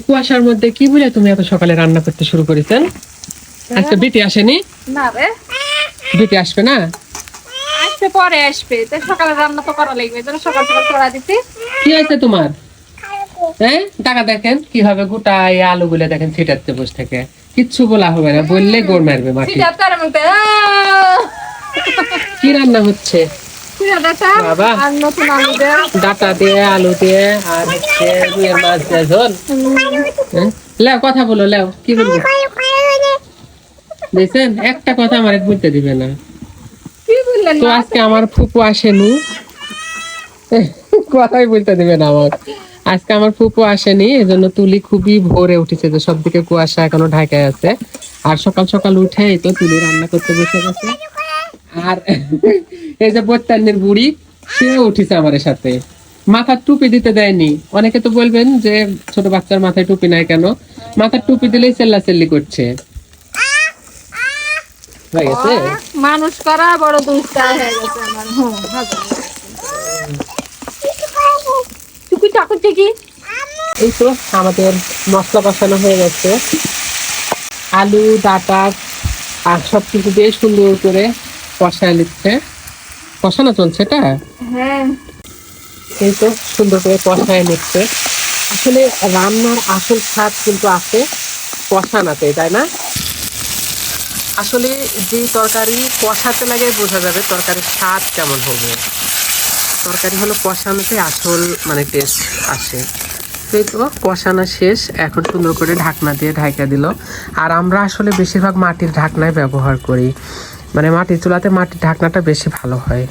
কুয়াশার মধ্যে কি বলে তুমি এত সকালে রান্না করতে শুরু করেছেন? আজকে বিটি আসেনি? না রে, বিটি আসবে না? আসতে পরে আসবে, তো সকালে রান্না তো করা লাগবে, তো সকাল সকাল করা দিছি। কি হয়েছে তোমার? হ্যাঁ, টাকা দেখেন কিভাবে গোটা এই আলুগুলো দেখেন ছিটাচ্ছে বসে থেকে। কিচ্ছু বলা হবে না, বললে গোড় মারবে মাটি। সিধা তার মধ্যে কি রান্না হচ্ছে? সিধা ডাটা বাবা। আর নতুন আলু দে। ডাটা দিয়ে, আলু দিয়ে, আর হচ্ছে রুইয়ের মাছ দিয়ে ঝোল। হ্যাঁ? লেও কথা বলো, লেও কি বলবো? দেখছেন, একটা কথা আমার বলতে দিবে না। কি বললেন? তো আজকে আমার ফুপু আসেনি, কথাই বলতে দিবে না আমার। আজকে আমার ফুপু আসেনি, এজন্য তুলি খুবই ভোরে উঠেছে, যে সব দিকে কুয়াশা এখনো ঢাকায় আছে। আর সকাল সকাল উঠে এই তো তুলি রান্না করতে বসে গেছে। আর এই যে বত্তান্নের বুড়ি, সেও উঠেছে আমার সাথে। মাথার টুপি দিতে দেয়নি। অনেকে তো বলবেন যে ছোট বাচ্চার মাথায় টুপি নাই কেন, মাথার টুপি দিলেই চেল্লাচেল্লি করছে। হয়ে গেছে? মানুষ করা বড় দুষ্টা হয়ে গেছে আমার। টুকুই ঠাকুর থেকে এই তো আমাদের মশলা কষানো হয়ে গেছে, আলু ডাটা আর সবকিছু দিয়ে সুন্দর করে কষায় নিচ্ছে। কষানো চলছে এটা। হ্যাঁ, এই তো সুন্দর করে কষায় নিচ্ছে। আসলে রান্নার আসল স্বাদ কিন্তু আছে কষানাতে, তাই না? আসলে যে তরকারি কষাতে লাগে বোঝা যাবে তরকারির স্বাদ কেমন হবে। তরকারি হলো কষানোতে আসল মানে টেস্ট আসে। এই তো কষানো শেষ, এখন সুন্দর করে ঢাকনা দিয়ে ঢাকা দিল। আর আমরা আসলে বেশিরভাগ মাটির ঢাকনায় ব্যবহার করি, মানে মাটির চুলাতে মাটির ঢাকনাটা বেশি ভালো হয়।